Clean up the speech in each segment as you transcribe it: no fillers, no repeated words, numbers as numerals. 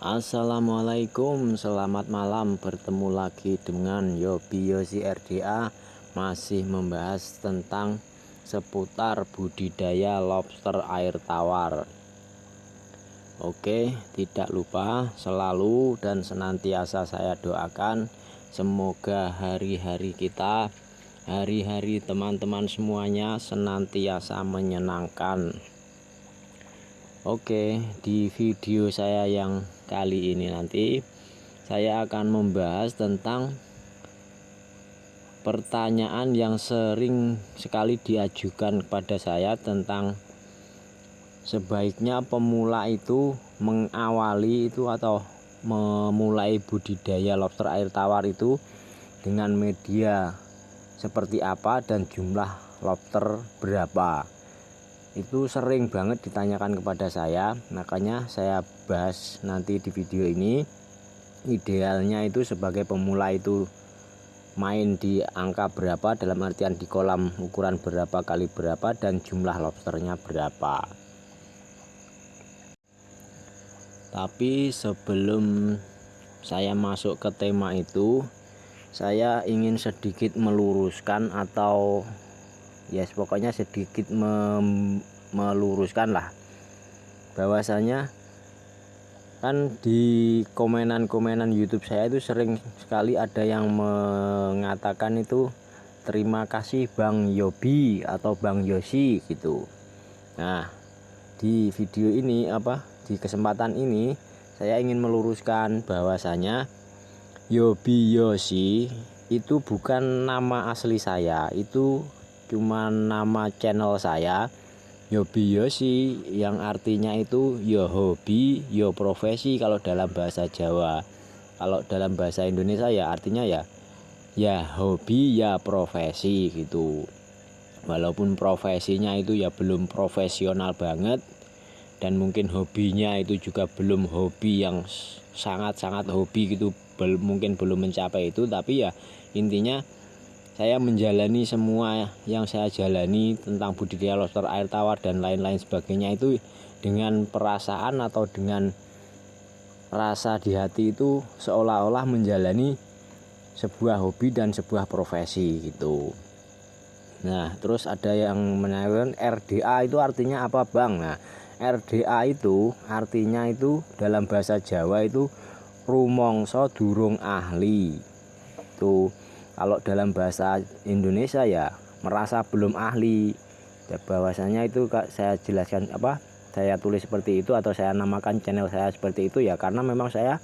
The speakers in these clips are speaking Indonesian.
Assalamualaikum, selamat malam. Bertemu lagi dengan Yobi Yosi RDA, masih membahas tentang seputar budidaya lobster air tawar. Oke, tidak lupa selalu dan senantiasa saya doakan semoga hari-hari kita, hari-hari teman-teman semuanya senantiasa menyenangkan. Oke, di video saya yang kali ini nanti saya akan membahas tentang pertanyaan yang sering sekali diajukan kepada saya tentang sebaiknya pemula itu mengawali itu atau memulai budidaya lobster air tawar itu dengan media seperti apa dan jumlah lobster berapa. Itu sering banget ditanyakan kepada saya, makanya saya bahas nanti di video ini. Idealnya itu sebagai pemula itu main di angka berapa, dalam artian di kolam ukuran berapa kali berapa dan jumlah lobsternya berapa. Tapi sebelum saya masuk ke tema itu, saya ingin sedikit meluruskan atau pokoknya sedikit meluruskan lah, bahwasanya kan di komenan YouTube saya itu sering sekali ada yang mengatakan itu terima kasih Bang Yobi atau Bang Yosi gitu. Nah, di video ini di kesempatan ini saya ingin meluruskan bahwasanya Yobi Yosi itu bukan nama asli saya, itu cuma nama channel saya, Yobi Yosi, yang artinya itu ya hobi, ya profesi kalau dalam bahasa Jawa. Kalau dalam bahasa Indonesia ya artinya ya hobi ya profesi gitu. Walaupun profesinya itu ya belum profesional banget, dan mungkin hobinya itu juga belum hobi yang sangat-sangat hobi gitu, mungkin belum mencapai itu, tapi ya intinya saya menjalani semua yang saya jalani tentang budidaya lobster air tawar dan lain-lain sebagainya itu dengan perasaan atau dengan rasa di hati itu seolah-olah menjalani sebuah hobi dan sebuah profesi gitu. Nah, terus ada yang menanyakan RDA itu artinya apa Bang? Nah, RDA itu artinya itu dalam bahasa Jawa itu rumangsa durung ahli. Tuh, kalau dalam bahasa Indonesia ya merasa belum ahli. Ya, bahwasanya itu saya jelaskan saya tulis seperti itu atau saya namakan channel saya seperti itu ya karena memang saya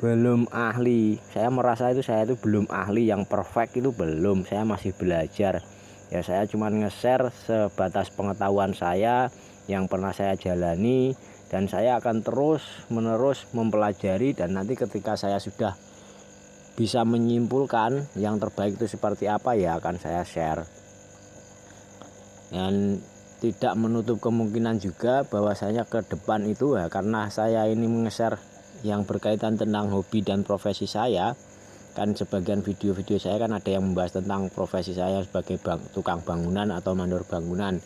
belum ahli. Saya merasa saya itu belum ahli yang perfect, itu belum. Saya masih belajar. Ya saya cuma nge-share sebatas pengetahuan saya yang pernah saya jalani, dan saya akan terus menerus mempelajari, dan nanti ketika saya sudah bisa menyimpulkan yang terbaik itu seperti apa ya akan saya share. Dan tidak menutup kemungkinan juga bahwasanya ke depan itu ya, karena saya ini nge-share yang berkaitan tentang hobi dan profesi saya, kan sebagian video-video saya kan ada yang membahas tentang profesi saya sebagai tukang bangunan atau mandor bangunan,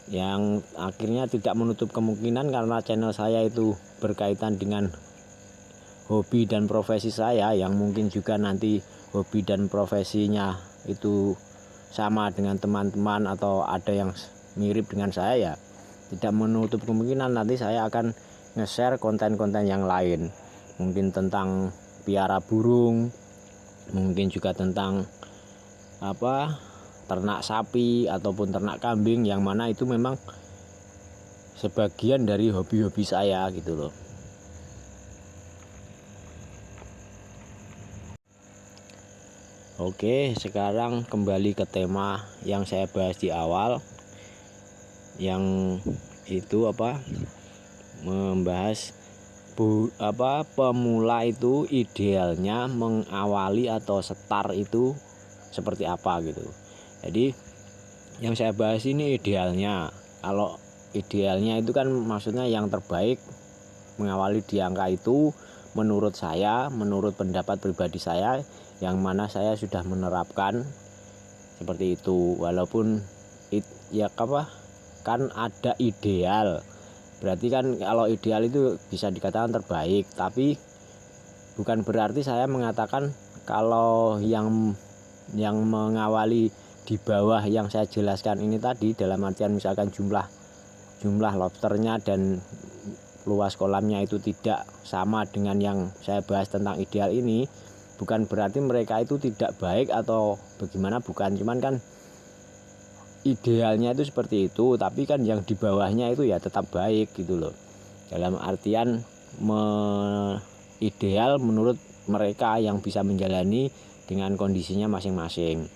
yang akhirnya tidak menutup kemungkinan karena channel saya itu berkaitan dengan hobi dan profesi saya, yang mungkin juga nanti hobi dan profesinya itu sama dengan teman-teman atau ada yang mirip dengan saya, ya tidak menutup kemungkinan nanti saya akan nge-share konten-konten yang lain, mungkin tentang piara burung, mungkin juga tentang ternak sapi ataupun ternak kambing, yang mana itu memang sebagian dari hobi-hobi saya gitu loh. Oke, sekarang kembali ke tema yang saya bahas di awal, yang itu membahas pemula itu idealnya mengawali atau start itu seperti apa gitu. Jadi yang saya bahas ini idealnya. Kalau idealnya itu kan maksudnya yang terbaik mengawali di angka itu, menurut saya, menurut pendapat pribadi saya, yang mana saya sudah menerapkan seperti itu. Walaupun kan ada ideal, Berarti kan kalau ideal itu bisa dikatakan terbaik, tapi bukan berarti saya mengatakan kalau yang mengawali di bawah yang saya jelaskan ini tadi, dalam artian misalkan jumlah lobsternya dan luas kolamnya itu tidak sama dengan yang saya bahas tentang ideal ini, bukan berarti mereka itu tidak baik atau bagaimana, bukan. Cuman kan idealnya itu seperti itu, tapi kan yang di bawahnya itu ya tetap baik gitu loh, dalam artian ideal menurut mereka yang bisa menjalani dengan kondisinya masing-masing.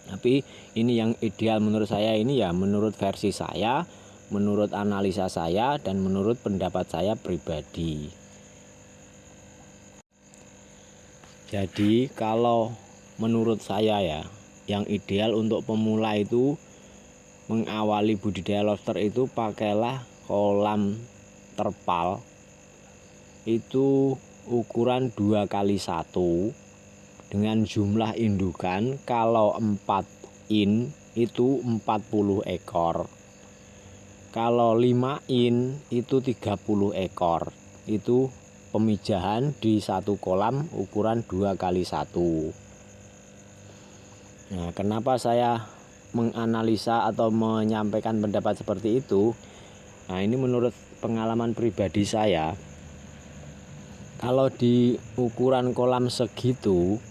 Tapi ini yang ideal menurut saya ini ya menurut versi saya, menurut analisa saya, dan menurut pendapat saya pribadi. Jadi kalau menurut saya ya, yang ideal untuk pemula itu mengawali budidaya lobster itu pakailah kolam terpal itu ukuran 2x1 dengan jumlah indukan kalau 4 in itu 40 ekor, kalau 5 in itu 30 ekor. Itu pemijahan di satu kolam ukuran 2x1. Nah, kenapa saya menganalisa atau menyampaikan pendapat seperti itu? Nah, ini menurut pengalaman pribadi saya, kalau di ukuran kolam segitu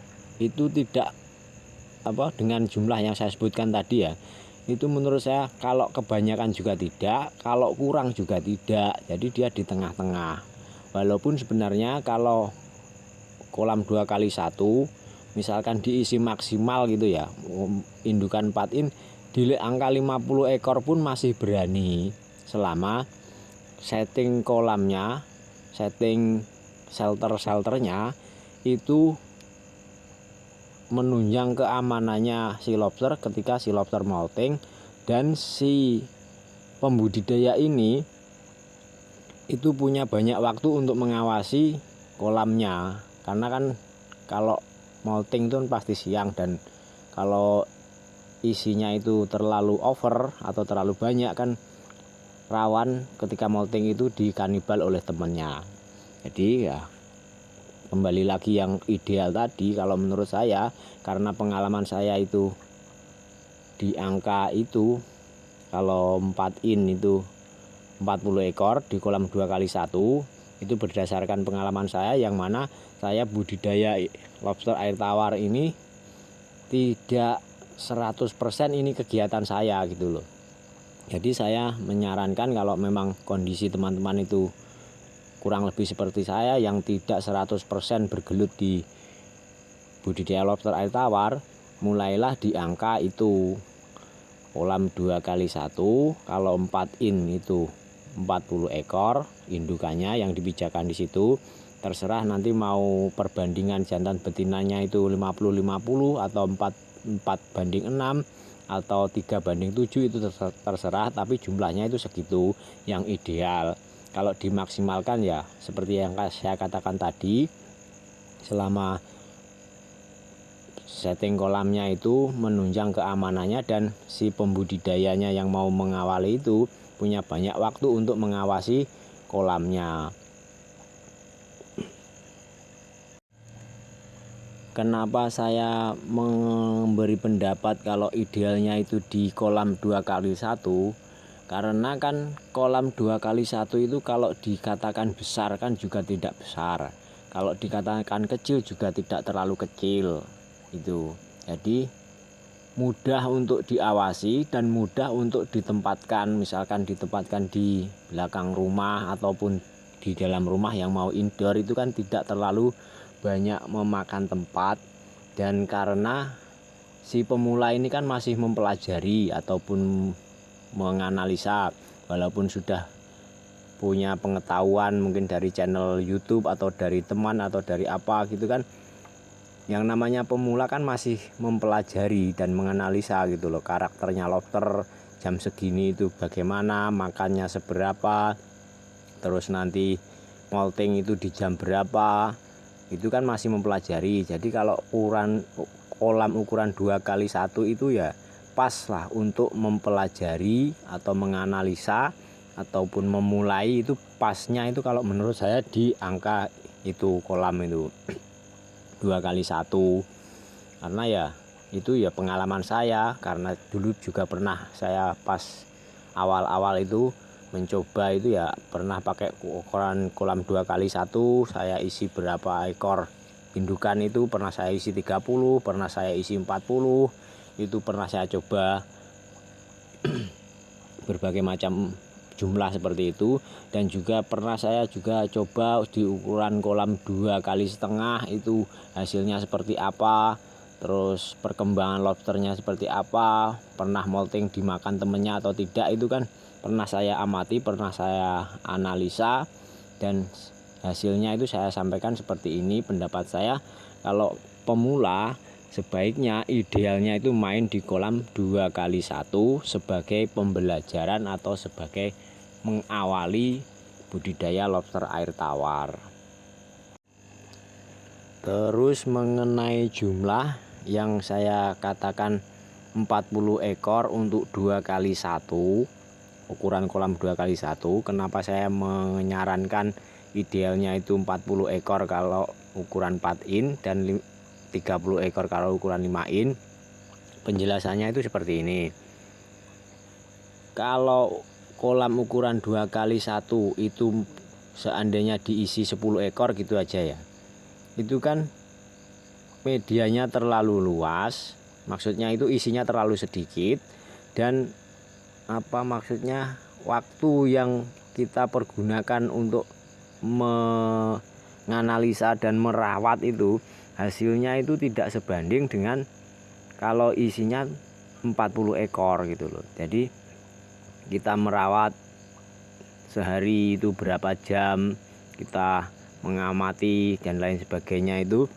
itu tidak dengan jumlah yang saya sebutkan tadi ya, itu menurut saya kalau kebanyakan juga tidak, kalau kurang juga tidak. Jadi dia di tengah-tengah. Walaupun sebenarnya kalau kolam 2x1 misalkan diisi maksimal gitu ya, indukan 4 in di angka 50 ekor pun masih berani, selama setting kolamnya, setting shelternya itu menunjang keamanannya si lobster ketika si lobster molting, dan si pembudidaya ini itu punya banyak waktu untuk mengawasi kolamnya. Karena kan kalau molting itu pasti siang, dan kalau isinya itu terlalu over atau terlalu banyak kan rawan ketika molting itu dikanibal oleh temannya. Jadi ya kembali lagi yang ideal tadi, kalau menurut saya, karena pengalaman saya itu di angka itu, kalau 4 in itu 40 ekor di kolam 2x1, itu berdasarkan pengalaman saya, yang mana saya budidaya lobster air tawar ini tidak 100% ini kegiatan saya gitu loh. Jadi saya menyarankan kalau memang kondisi teman-teman itu kurang lebih seperti saya yang tidak 100% bergelut di budidaya lobster air tawar, mulailah di angka itu. Kolam 2x1 kalau 4 in itu 40 ekor indukannya yang dipijakan di situ. Terserah nanti mau perbandingan jantan betinanya itu 50-50 atau 4:6 atau 3:7, itu terserah, tapi jumlahnya itu segitu yang ideal. Kalau dimaksimalkan ya seperti yang saya katakan tadi, selama setting kolamnya itu menunjang keamanannya dan si pembudidayanya yang mau mengawali itu punya banyak waktu untuk mengawasi kolamnya. Kenapa saya memberi pendapat kalau idealnya itu di kolam 2x1? Karena kan kolam 2x1 itu kalau dikatakan besar kan juga tidak besar, kalau dikatakan kecil juga tidak terlalu kecil itu. Jadi mudah untuk diawasi dan mudah untuk ditempatkan, misalkan ditempatkan di belakang rumah ataupun di dalam rumah yang mau indoor, itu kan tidak terlalu banyak memakan tempat. Dan karena si pemula ini kan masih mempelajari ataupun menganalisa, walaupun sudah punya pengetahuan mungkin dari channel YouTube atau dari teman atau dari apa gitu kan, yang namanya pemula kan masih mempelajari dan menganalisa gitu loh, karakternya lobster jam segini itu bagaimana, makannya seberapa, terus nanti molting itu di jam berapa, itu kan masih mempelajari. Jadi kalau kolam ukuran 2x1 itu ya pas lah untuk mempelajari atau menganalisa ataupun memulai itu pasnya itu kalau menurut saya di angka itu kolam itu 2x1, karena ya itu ya pengalaman saya, karena dulu juga pernah saya pas awal-awal itu mencoba itu ya pernah pakai ukuran kolam 2x1, saya isi berapa ekor indukan itu pernah saya isi 30, pernah saya isi 40, itu pernah saya coba berbagai macam jumlah seperti itu. Dan juga pernah saya juga coba di ukuran kolam 2,5 itu hasilnya seperti apa, terus perkembangan lobsternya seperti apa, pernah molting dimakan temennya atau tidak, itu kan pernah saya amati, pernah saya analisa, dan hasilnya itu saya sampaikan seperti ini. Pendapat saya kalau pemula sebaiknya idealnya itu main di kolam 2x1 sebagai pembelajaran atau sebagai mengawali budidaya lobster air tawar. Terus mengenai jumlah yang saya katakan 40 ekor untuk 2x1 ukuran kolam 2x1, kenapa saya menyarankan idealnya itu 40 ekor kalau ukuran 4 in dan 30 ekor kalau ukuran 5 in. Penjelasannya itu seperti ini. Kalau kolam ukuran 2x1 itu seandainya diisi 10 ekor gitu aja ya, itu kan medianya terlalu luas, maksudnya itu isinya terlalu sedikit, dan maksudnya waktu yang kita pergunakan untuk menganalisa dan merawat itu hasilnya itu tidak sebanding dengan kalau isinya 40 ekor gitu loh. Jadi kita merawat sehari itu berapa jam, kita mengamati dan lain sebagainya, itu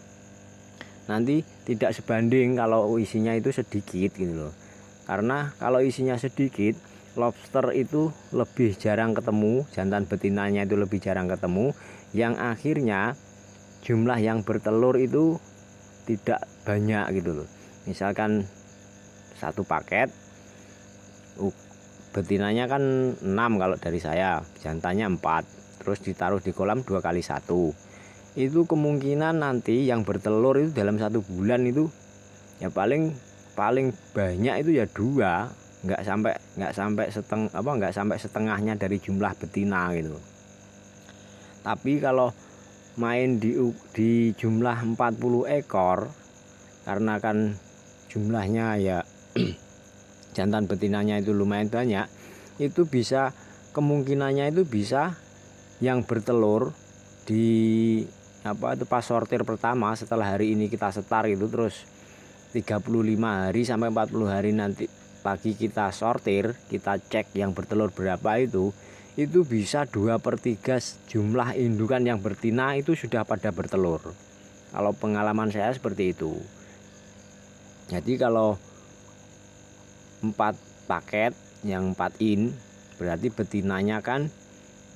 nanti tidak sebanding kalau isinya itu sedikit gitu loh. Karena kalau isinya sedikit, lobster itu lebih jarang ketemu, jantan betinanya itu lebih jarang ketemu, yang akhirnya jumlah yang bertelur itu tidak banyak gitu loh. Misalkan satu paket betinanya kan 6 kalau dari saya, jantannya 4, terus ditaruh di kolam 2x1, itu kemungkinan nanti yang bertelur itu dalam 1 bulan itu ya paling banyak itu ya 2, nggak sampai setengahnya dari jumlah betina gitu. Tapi kalau main di jumlah 40 ekor, karena kan jumlahnya ya jantan betinanya itu lumayan banyak, itu bisa kemungkinannya itu bisa yang bertelur di pas sortir pertama setelah hari ini kita setar itu, terus 35 hari sampai 40 hari nanti lagi kita sortir, kita cek yang bertelur berapa, itu bisa 2/3 jumlah indukan yang betina itu sudah pada bertelur. Kalau pengalaman saya seperti itu. Jadi kalau 4 paket yang 4 in berarti betinanya kan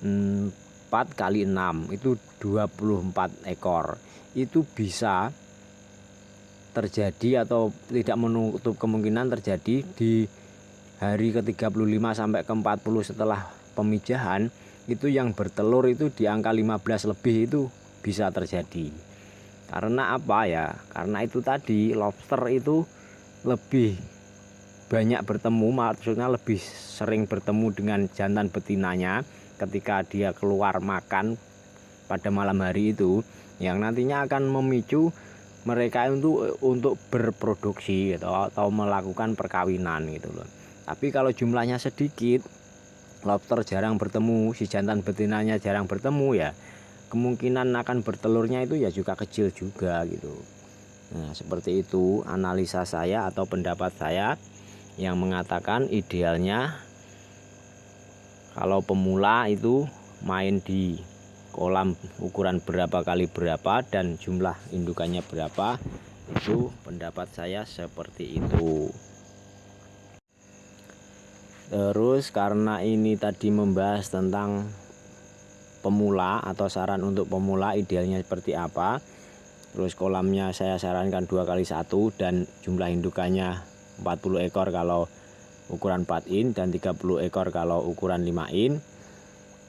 4x6 itu 24 ekor. Itu bisa terjadi atau tidak menutup kemungkinan terjadi di hari ke-35 sampai ke-40 setelah pemijahan, itu yang bertelur itu di angka 15 lebih itu bisa terjadi. Karena apa ya? Karena itu tadi lobster itu lebih banyak bertemu, maksudnya lebih sering bertemu dengan jantan betinanya ketika dia keluar makan pada malam hari itu, yang nantinya akan memicu mereka untuk berproduksi gitu, atau melakukan perkawinan gitu loh. Tapi kalau jumlahnya sedikit, lobster jarang bertemu, si jantan betinanya jarang bertemu, ya kemungkinan akan bertelurnya itu ya juga kecil juga gitu. Nah, seperti itu analisa saya atau pendapat saya yang mengatakan idealnya kalau pemula itu main di kolam ukuran berapa kali berapa dan jumlah indukannya berapa. Itu pendapat saya seperti itu. Terus karena ini tadi membahas tentang pemula atau saran untuk pemula idealnya seperti apa, terus kolamnya saya sarankan 2x1 dan jumlah indukannya 40 ekor kalau ukuran 4 in dan 30 ekor kalau ukuran 5 in.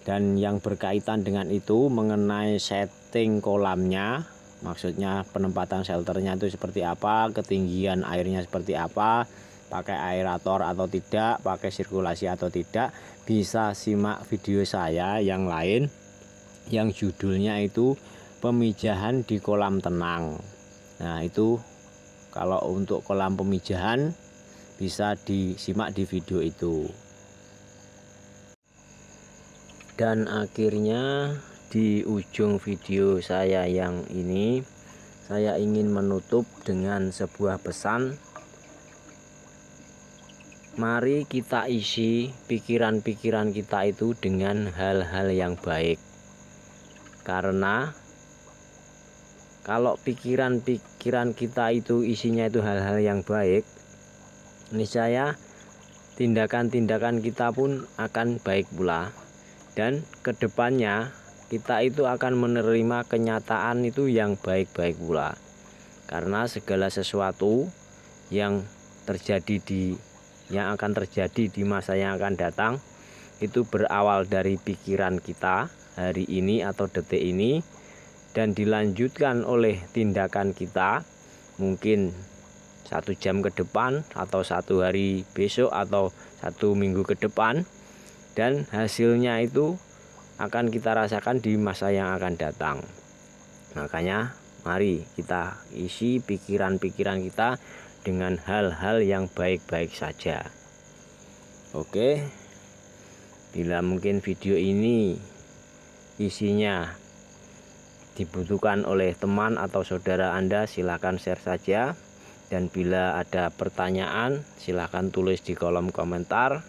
Dan yang berkaitan dengan itu mengenai setting kolamnya, maksudnya penempatan shelternya itu seperti apa, ketinggian airnya seperti apa, pakai aerator atau tidak, pakai sirkulasi atau tidak, bisa simak video saya yang lain yang judulnya itu pemijahan di kolam tenang. Nah, itu kalau untuk kolam pemijahan bisa disimak di video itu. Dan akhirnya di ujung video saya yang ini, saya ingin menutup dengan sebuah pesan. Mari kita isi pikiran-pikiran kita itu dengan hal-hal yang baik. Karena kalau pikiran-pikiran kita itu isinya itu hal-hal yang baik, niscaya tindakan-tindakan kita pun akan baik pula. Dan kedepannya kita itu akan menerima kenyataan itu yang baik-baik pula. Karena segala sesuatu yang akan terjadi di masa yang akan datang itu berawal dari pikiran kita hari ini atau detik ini, dan dilanjutkan oleh tindakan kita mungkin 1 jam ke depan atau 1 hari besok atau 1 minggu ke depan. Dan hasilnya itu akan kita rasakan di masa yang akan datang. Makanya mari kita isi pikiran-pikiran kita dengan hal-hal yang baik-baik saja. Oke, bila mungkin video ini isinya dibutuhkan oleh teman atau saudara Anda, silahkan share saja. Dan bila ada pertanyaan silahkan tulis di kolom komentar.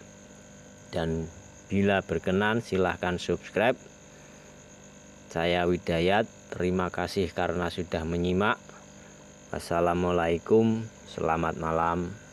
Dan bila berkenan silahkan subscribe. Saya Widayat, terima kasih karena sudah menyimak. Assalamualaikum, selamat malam.